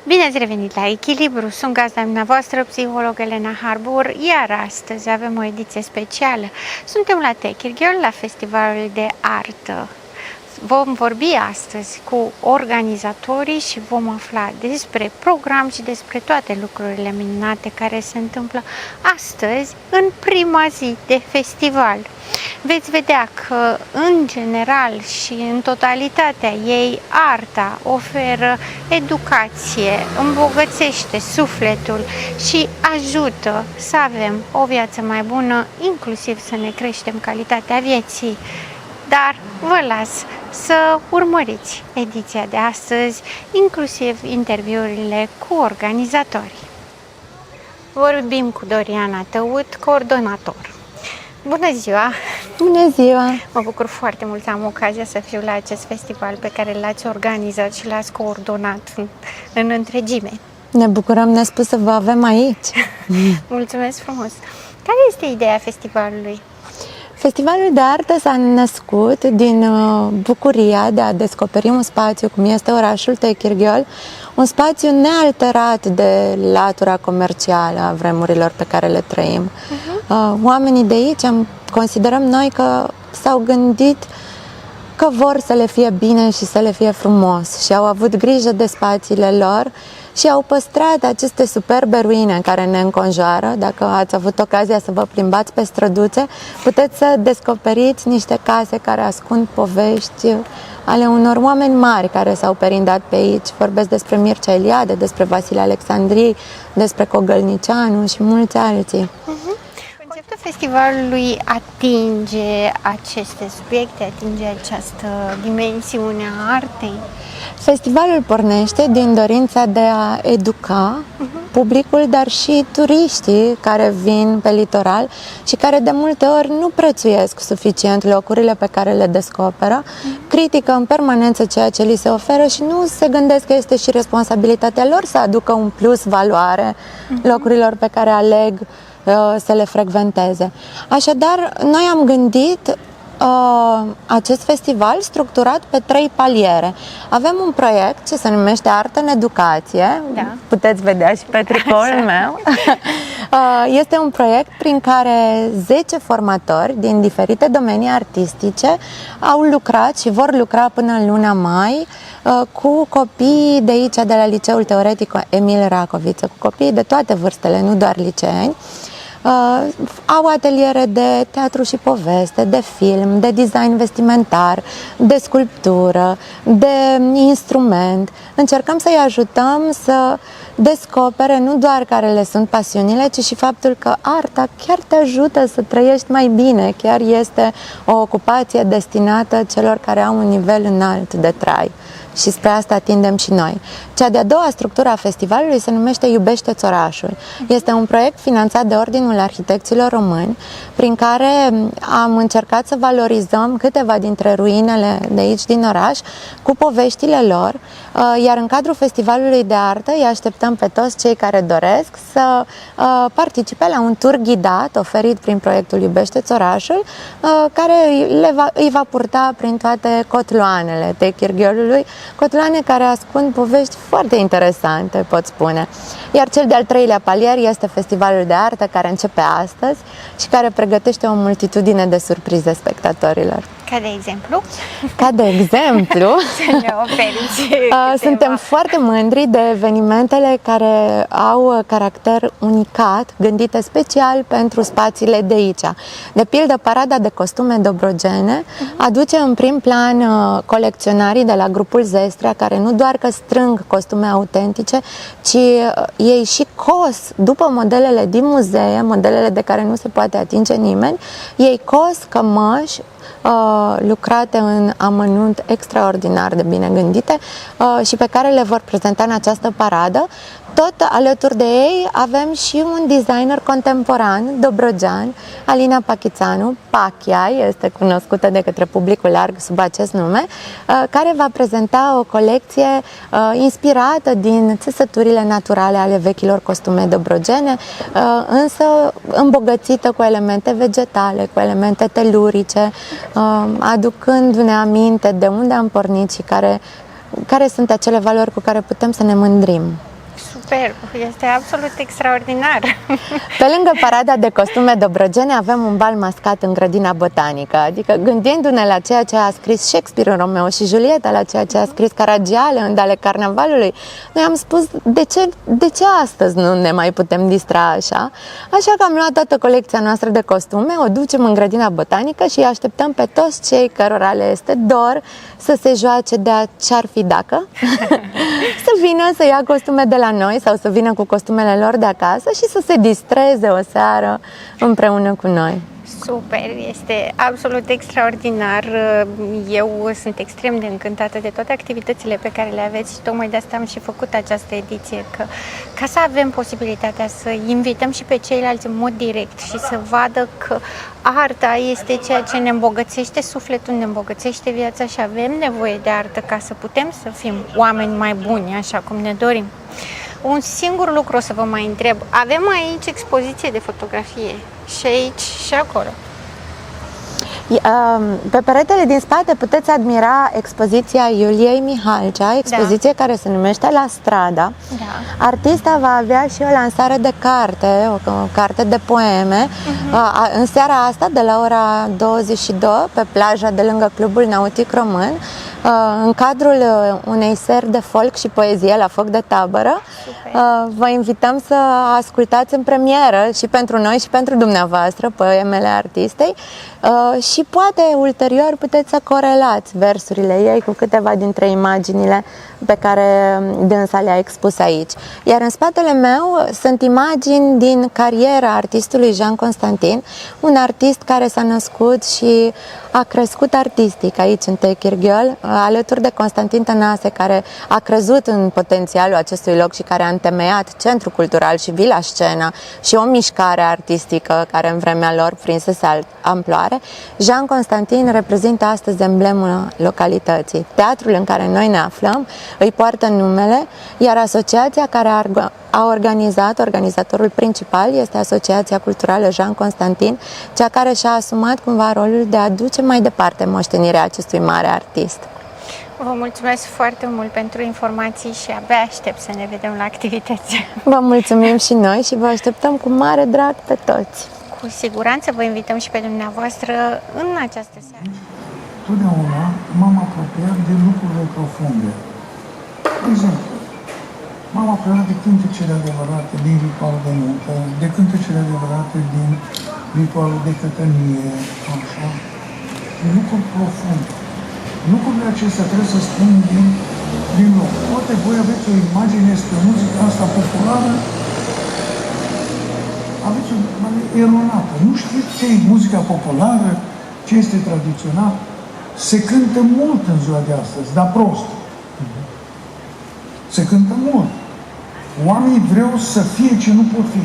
Bine ați revenit la Echilibru, sunt gazda dumneavoastră, psiholog Elena Harbour, iar astăzi avem o ediție specială. Suntem la Techir Girl, la festivalul de artă. Vom vorbi astăzi cu organizatorii și vom afla despre program și despre toate lucrurile minunate care se întâmplă astăzi, în prima zi de festival. Veți vedea că, în general și în totalitatea ei, arta oferă educație, îmbogățește sufletul și ajută să avem o viață mai bună, inclusiv să ne creștem calitatea vieții. Dar vă las să urmăriți ediția de astăzi, inclusiv interviurile cu organizatorii. Vorbim cu Doriana Tăut, coordonator. Bună ziua! Bună ziua! Mă bucur foarte mult să am ocazia să fiu la acest festival pe care l-ați organizat și l-ați coordonat în întregime. Ne bucurăm nespus să vă avem aici. Mulțumesc frumos! Care este ideea festivalului? Festivalul de artă s-a născut din bucuria de a descoperi un spațiu, cum este orașul Techir Girl, un spațiu nealterat de latura comercială a vremurilor pe care le trăim. Oamenii de aici, considerăm noi că s-au gândit că vor să le fie bine și să le fie frumos și au avut grijă de spațiile lor și au păstrat aceste superbe ruine care ne înconjoară. Dacă ați avut ocazia să vă plimbați pe străduțe, puteți să descoperiți niște case care ascund povești ale unor oameni mari care s-au perindat pe aici. Vorbesc despre Mircea Eliade, despre Vasile Alexandrii, despre Cogălnicianu și mulți alții. Conceptul festivalului atinge aceste subiecte, atinge această dimensiune a artei. Festivalul pornește din dorința de a educa publicul, dar și turiștii care vin pe litoral și care de multe ori nu prețuiesc suficient locurile pe care le descoperă, critică în permanență ceea ce li se oferă și nu se gândesc că este și responsabilitatea lor să aducă un plus valoare locurilor pe care aleg să le frecventeze. Așadar, noi am gândit acest festival structurat pe 3 paliere. Avem un proiect ce se numește Artă în Educație, puteți vedea și pe tricoul meu. Este un proiect prin care 10 formatori din diferite domenii artistice au lucrat și vor lucra până în luna mai cu copii de aici, de la Liceul Teoretic Emil Racoviță, cu copii de toate vârstele, nu doar liceeni. Au ateliere de teatru și poveste, de film, de design vestimentar, de sculptură, de instrument. Încercăm să-i ajutăm să descopere nu doar care le sunt pasiunile, ci și faptul că arta chiar te ajută să trăiești mai bine, chiar este o ocupație destinată celor care au un nivel înalt de trai. Și spre asta tindem și noi. Cea de-a doua structură a festivalului se numește Iubește-ți orașul. Este un proiect finanțat de Ordinul Arhitecților Români, prin care am încercat să valorizăm câteva dintre ruinele de aici din oraș cu poveștile lor, iar în cadrul festivalului de artă îi așteptăm pe toți cei care doresc să participe la un tur ghidat oferit prin proiectul Iubește-ți orașul, care îi va purta prin toate cotloanele Techir Girl-ului, cotloane care ascund povești foarte interesante, pot spune. Iar cel de-al 3-lea palier este Festivalul de Artă, care începe astăzi și care pregătește o multitudine de surprize spectatorilor. Ca de exemplu? Ca de exemplu, să ne oferiți suntem foarte mândri de evenimentele care au caracter unicat, gândite special pentru spațiile de aici. De pildă, Parada de Costume Dobrogene aduce în prim plan colecționarii de la grupul Zestrea, care nu doar că strâng costume autentice, ci ei și cos, după modelele din muzee, modelele de care nu se poate atinge nimeni, ei cos cămăși lucrate în amănunt extraordinar de bine gândite și pe care le vor prezenta în această paradă. Tot alături de ei avem și un designer contemporan, dobrogean, Alina Pachițanu, Pachia, este cunoscută de către publicul larg sub acest nume, care va prezenta o colecție inspirată din țesăturile naturale ale vechilor costume dobrogene, însă îmbogățită cu elemente vegetale, cu elemente telurice, aducându-ne aminte de unde am pornit și care sunt acele valori cu care putem să ne mândrim. superb, este absolut extraordinar. Pe lângă parada de costume Dobrogeni avem un bal mascat în grădina botanică, adică gândindu-ne la ceea ce a scris Shakespeare în Romeo și Julieta, la ceea ce a scris Caragiale în Dale Carnavalului, noi am spus de ce astăzi nu ne mai putem distra așa, așa că am luat toată colecția noastră de costume, o ducem în grădina botanică și îi așteptăm pe toți cei cărora le este dor să se joace de ce-ar fi dacă, să vină să ia costume de la noi sau să vină cu costumele lor de acasă și să se distreze o seară împreună cu noi. Super, este absolut extraordinar. Eu sunt extrem de încântată de toate activitățile pe care le aveți și tocmai de asta am și făcut această ediție, ca să avem posibilitatea să invităm și pe ceilalți în mod direct și să vadă că arta este ceea ce ne îmbogățește sufletul, ne îmbogățește viața și avem nevoie de artă ca să putem să fim oameni mai buni, așa cum ne dorim. Un singur lucru o să vă mai întreb. Avem aici expoziție de fotografie și aici și acolo. Pe peretele din spate puteți admira expoziția Iuliei Mihalcea, expoziție care se numește La Strada. Da. Artista va avea și o lansare de carte, o carte de poeme, în seara asta de la ora 22 pe plaja de lângă Clubul Nautic Român, în cadrul unei seri de folk și poezie la foc de tabără. Vă invităm să ascultați în premieră și pentru noi și pentru dumneavoastră poemele artistei și poate ulterior puteți să corelați versurile ei cu câteva dintre imaginile pe care dânsa le-a expus aici. Iar în spatele meu sunt imagini din cariera artistului Jean Constantin, un artist care s-a născut și a crescut artistic aici în Techirghiol, alături de Constantin Tănase, care a crezut în potențialul acestui loc și care a întemeiat Centrul Cultural și Vila Scena și o mișcare artistică care în vremea lor prinsese amploare. Jean Constantin reprezintă astăzi emblemul localității. Teatrul în care noi ne aflăm îi poartă numele, iar asociația care a organizat, organizatorul principal este Asociația Culturală Jean Constantin, cea care și-a asumat cumva rolul de a duce mai departe moștenirea acestui mare artist. Vă mulțumesc foarte mult pentru informații și abia aștept să ne vedem la activități. Vă mulțumim și noi și vă așteptăm cu mare drag pe toți. Cu siguranță vă invităm și pe dumneavoastră în această seară. Totdeauna m-am apropiat de lucrurile profunde. De exemplu, m-am apropiat de cântecele adevărate din ritualul de nuntă, de cântecele adevărate din ritualul de cătănie, așa, de lucruri profunde. Lucrurile acestea trebuie să spun din loc. Poate voi aveți o imagine despre muzica asta populară, aveți o imagine eronată. Nu știți ce e muzica populară, ce este tradițional. Se cântă mult în ziua de astăzi, dar prost. Se cântă mult. Oamenii vreau să fie ce nu pot fi.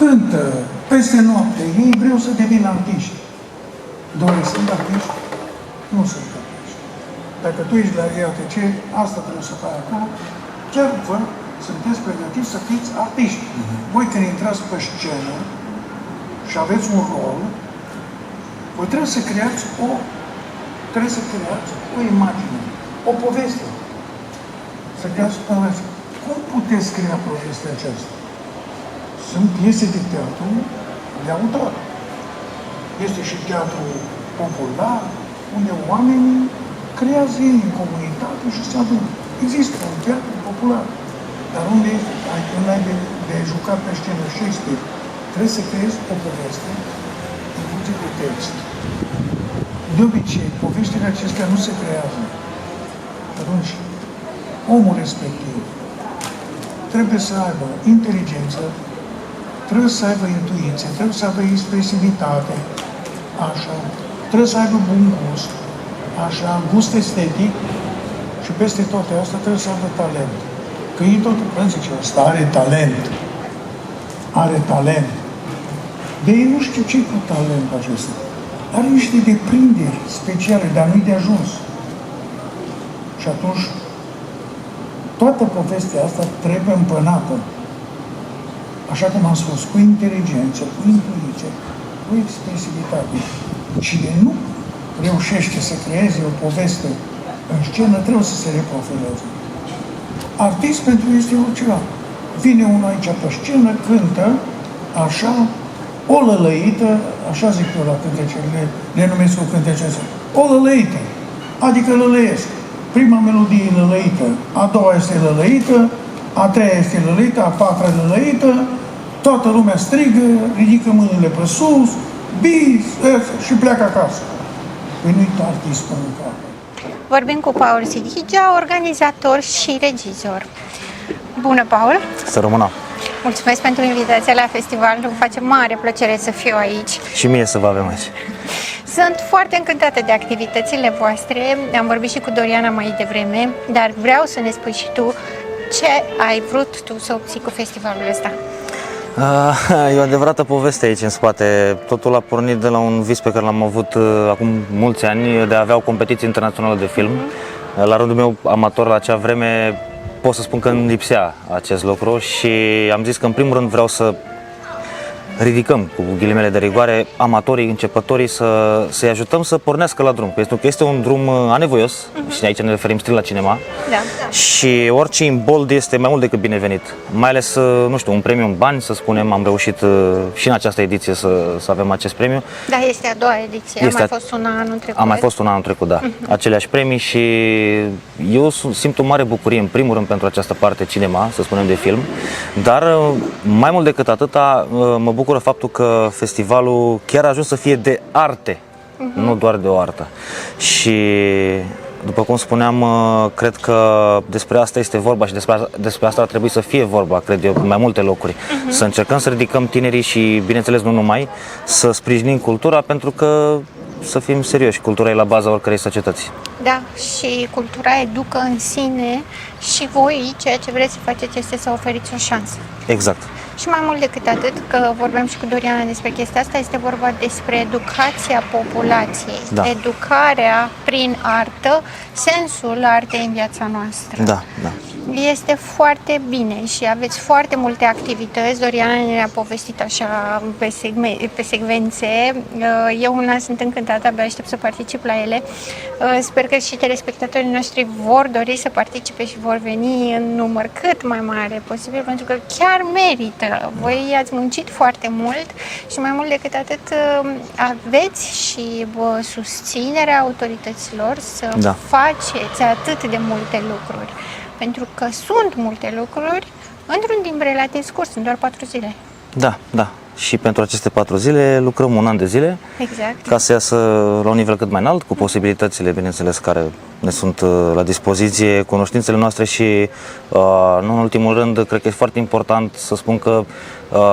Cântă peste noapte. Ei vreau să devină artiști. Doar sunt artiști? Nu sunt artiști. Dacă tu ești la IATC, asta trebuie să faci acolo. Chiar vă sunteți pregătiți să fiți artiști. Voi când intrați pe scenă și aveți un rol, voi trebuie să creați o imagine, o poveste. Să creați o poveste. Cum puteți crea povestea aceasta? Sunt piese de teatru de autor. Este și teatru popular, unde oamenii creează ei în comunitate și se adună. Există un teatru popular, dar unde ai de jucat pe scenă Shakespeare, trebuie să creezi o poveste în funcție de text. De obicei, poveștile acestea nu se creează. Atunci, omul respectiv trebuie să aibă inteligență, trebuie să aibă intuiție, trebuie să aibă expresivitate, așa, trebuie să aibă bun gust, așa, gust estetic și peste toate astea trebuie să aibă talent. Că ei totul zice, ăsta are talent. Are talent. De ei nu știu ce cu talent acesta. Are niște deprinderi speciale, dar nu-i de ajuns. Și atunci, toată povestea asta trebuie împănată. Așa cum am spus, cu inteligență, cu intuiție, cu expresivitate. Cine nu reușește să creeze o poveste în scenă, trebuie să se reprofileze. Artist pentru este oriceva. Vine unul aici pe scenă, cântă, așa, o lălăită, așa zic eu la cântecele, le numesc eu cântecele, o lălăită, adică lălăiesc. Prima melodie e lălăită, a doua este lălăită, a treia este lălăită, a patra lălăită, toată lumea strigă, ridică mâinile pe sus, bis, și pleacă acasă. Păi nu-i artist până în cap. Vorbim cu Paul Sidhigea, organizator și regizor. Bună, Paul! Să rămână. Mulțumesc pentru invitația la festival, îmi face mare plăcere să fiu aici. Și mie să vă avem aici. Sunt foarte încântată de activitățile voastre, am vorbit și cu Doriana mai devreme, dar vreau să ne spui și tu ce ai vrut tu să obții cu festivalul ăsta. E o adevărată poveste aici în spate. Totul a pornit de la un vis pe care l-am avut acum mulți ani, de a avea o competiție internațională de film. La rândul meu, amator la acea vreme, pot să spun că îmi lipsea acest lucru și am zis că în primul rând vreau să ridicăm, cu ghilimele de rigoare, amatorii, începătorii, să-i ajutăm să pornească la drum. Pentru că este un drum anevoios, și aici ne referim strict la cinema, și orice imbold este mai mult decât binevenit. Mai ales, nu știu, un premiu în bani, să spunem, am reușit și în această ediție să avem acest premiu. Da, este a doua ediție, a mai fost una anul trecut. A mai fost una anul trecut, da. Aceleași premii și eu simt o mare bucurie, în primul rând, pentru această parte cinema, să spunem, de film, dar mai mult decât atâta, mă bucură faptul că festivalul chiar a ajuns să fie de arte, nu doar de o artă. Și după cum spuneam, cred că despre asta este vorba și despre asta ar trebui să fie vorba, cred eu, în mai multe locuri. Să încercăm să ridicăm tinerii și, bineînțeles, nu numai, să sprijinim cultura, pentru că, să fim serioși, cultura e la baza oricărei societăți. Da, și cultura educă în sine și voi ceea ce vreți să faceți este să oferiți o șansă. Exact. Și mai mult decât atât, că vorbeam și cu Doriana despre chestia asta, este vorba despre educația populației, Da. Educarea prin artă, sensul artei în viața noastră. Da, da. Este foarte bine și aveți foarte multe activități. Doriana ne-a povestit așa pe secvențe. Eu una sunt încântată, abia aștept să particip la ele. Sper că și telespectatorii noștri vor dori să participe și vor veni în număr cât mai mare posibil, pentru că chiar merită. Voi ați muncit foarte mult și mai mult decât atât aveți și susținerea autorităților să faceți atât de multe lucruri. Pentru că sunt multe lucruri într-un timp relativ scurt, sunt doar 4 zile. Da, da. Și pentru aceste 4 zile lucrăm un an de zile, exact, ca să iasă la un nivel cât mai înalt, cu posibilitățile, bineînțeles, care ne sunt la dispoziție, cunoștințele noastre și, nu în ultimul rând, cred că e foarte important să spun că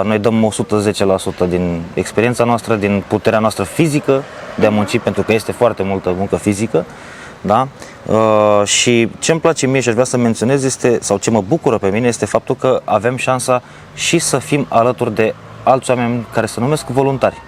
noi dăm 110% din experiența noastră, din puterea noastră fizică de a munci, pentru că este foarte multă muncă fizică. Da? Și ce îmi place mie și aș vrea să menționez este, sau ce mă bucură pe mine, este faptul că avem șansa și să fim alături de alți oameni care se numesc voluntari.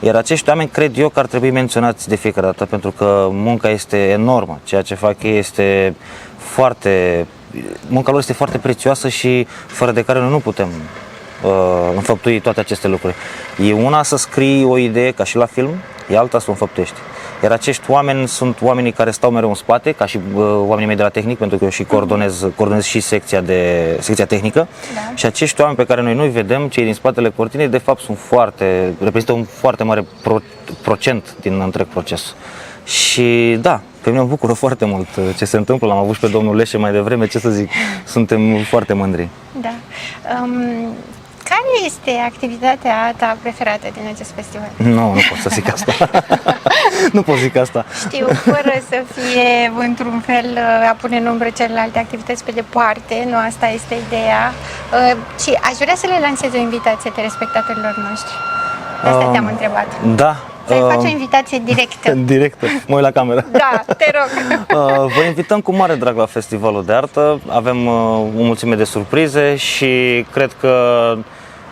Iar acești oameni cred eu că ar trebui menționați de fiecare dată, pentru că munca este enormă. Ceea ce fac ei este munca lor este foarte prețioasă și fără de care noi nu putem înfăptui toate aceste lucruri. E una să scrii o idee ca și la film, e alta să o înfăptuiești. Iar acești oameni sunt oamenii care stau mereu în spate, ca și oamenii mei de la tehnic, pentru că eu și coordonez și secția tehnică. Da. Și acești oameni pe care noi nu-i vedem, cei din spatele cortinei, de fapt reprezintă un foarte mare procent din întreg proces. Și da, pe mine mă bucură foarte mult ce se întâmplă. L-am avut și pe domnul Leșe mai devreme, ce să zic, suntem foarte mândri. Da. Care este activitatea ta preferată din acest festival? Nu pot să zic asta. Nu pot zic asta. Știu, fără să fie într-un fel a pune în umbră celelalte activități pe departe, nu asta este ideea, ci aș vrea să le lansez o invitație telespectatorilor noștri. Asta te-am întrebat. Da. Să-i faci o invitație directă. Directă, mă uit la cameră. Da, te rog. Vă invităm cu mare drag la Festivalul de Artă. Avem o mulțime de surprize și cred că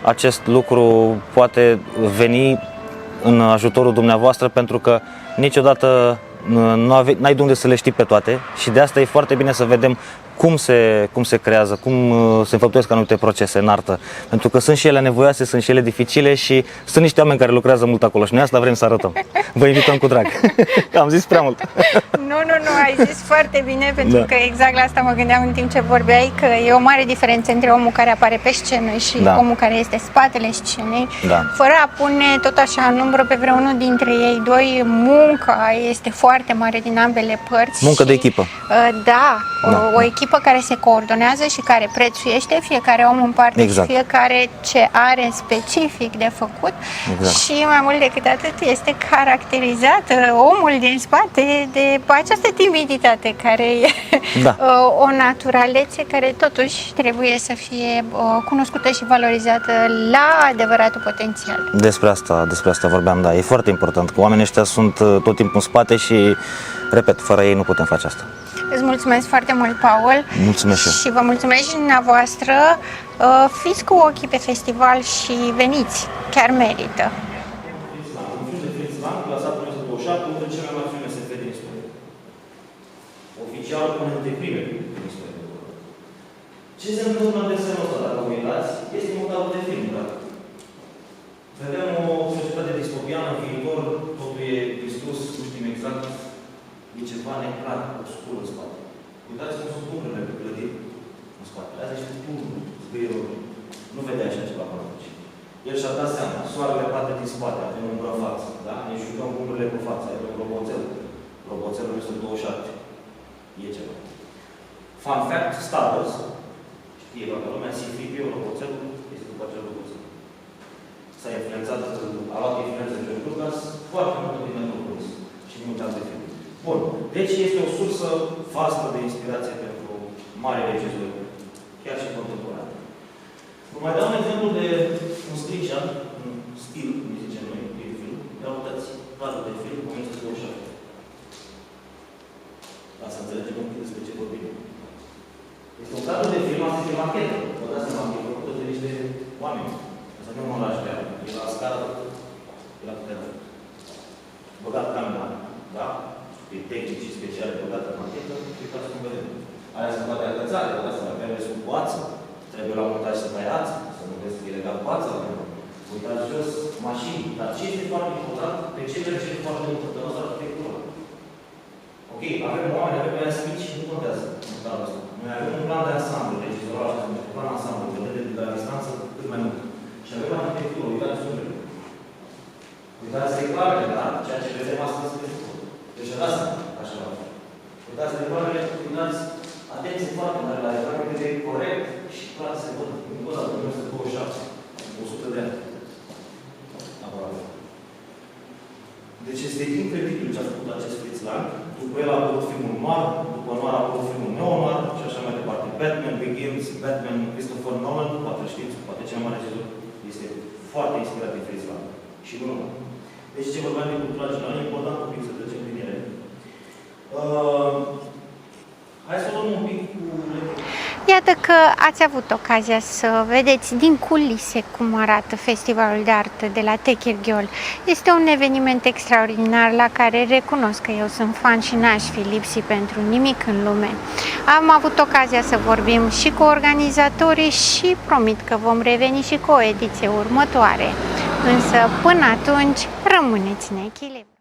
acest lucru poate veni în ajutorul dumneavoastră, pentru că niciodată n-ai de unde să le știi pe toate și de asta e foarte bine să vedem cum se creează, cum se înfăptuiesc anumite procese în artă. Pentru că sunt și ele nevoioase, sunt și ele dificile și sunt niște oameni care lucrează mult acolo și noi asta vrem să arătăm. Vă invităm cu drag. Am zis prea mult. Nu, ai zis foarte bine, pentru Da. că exact la asta mă gândeam în timp ce vorbeai, că e o mare diferență între omul care apare pe scenă și Da. omul care este spatele scenei, Da. fără a pune tot așa în umbră pe vreunul dintre ei doi. Munca este foarte mare din ambele părți. Muncă și, de echipă. Da, Da. o echipă care se coordonează și care prețuiește fiecare om în parte Exact. și fiecare ce are specific de făcut. Exact. Și mai mult decât atât este caracterizat omul din spate de această timiditate care e Da. o naturalețe care totuși trebuie să fie cunoscută și valorizată la adevăratul potențial. Despre asta vorbeam, da. E foarte important că oamenii ăștia sunt tot timpul în spate și, repet, fără ei nu putem face asta. Îți mulțumesc foarte mult, Paul. Mulțumesc și eu. Și vă mulțumesc și dumneavoastră. Fiți cu ochii pe festival și veniți, chiar merită. Un film de Fritz Lang, clasat în 1927, unul dintre cele mai mari filme SF din istorie. Oficial, unul dintre primele din istorie. Ce se întâmplă în desenul ăsta, dacă vă uitați, este modelul de film, da? Vedem o societate distopiană în viitor, totul e distrus, nu știm exact, e ceva neclar, obscur în spate. Uitați cum sunt turnele pe clădiri în spate. Azi niște turnuri, zbâieruri. Nu vedea așa ceva până atunci. El și-a dat seama, soarele bate din spate, avem umbră în față, da? Ne jucăm cu umbrele pe față, avem un roboțel. Roboțelul este 27. E ceva. Fun fact, Star Wars, știe toată lumea, C-3PO, roboțelul, este după acel roboțel. S-a influențat, a luat influență George Lucas, foarte mult din Metropolis și din multe alte filme. Bun, deci este o sursă vastă de inspirație pentru mari regizori, chiar și contemporane. Vă mai dau un exemplu de un screenshot, un stil, cum zicem noi, de film. Ia uitați, cadrul de film, 1927. Ca să înțelegem un pic despre ce vorbim. Este un cadru de film, asta este machetă. Vă dați seama că e făcută de niște oameni. Asta nu mă lași pe ea. E la scară, e la putere. Băgat camera, da? E tehnici și speciale băgate în machetă, uitați cum vedem. Aia se poate agățare, vă dați seama, merge sub coață, trebuie la montaj să tai ață, să nu vezi că e legat coața, uitați jos, mașini, dar ce este foarte important, pe ce merge foarte mult în nostru arhitectură? Ok, avem oameni, avem aia mici, nu contează în cadrul ăsta. Noi avem un plan de ansamblu, regizoral, un plan de ansamblu, vedem de la distanță cât mai mult. Și avem arhitectură, uitați umbrele. Uitați reclamele, da? Ceea ce vedem astăzi pe Facebook. Deci dați așa la fel. Uitați reclamele, uitați, atenție foarte mare la reclame, că e corect și clar se văd. Încă o dată, 1927, 100 de ani. Aproape. Deci este incredibil ce a făcut acest Fritz Lang. După el a apărut filmul Noir, după Noir a apărut filmul Neo-Noir și așa mai departe. Batman Begins, Batman Christopher Nolan, poate știți, poate cel mai regizor, este foarte inspirat de Fritz Lang. Și nu numai. Deci ce vorbeam de cultura generală, e important un pic să trecem din ele. Hai să luăm un pic cu... Iată că ați avut ocazia să vedeți din culise cum arată Festivalul de Artă de la Techirghiol. Este un eveniment extraordinar la care recunosc că eu sunt fan și n-aș fi lipsit pentru nimic în lume. Am avut ocazia să vorbim și cu organizatorii și promit că vom reveni și cu o ediție următoare. Însă până atunci rămâneți în echilibru.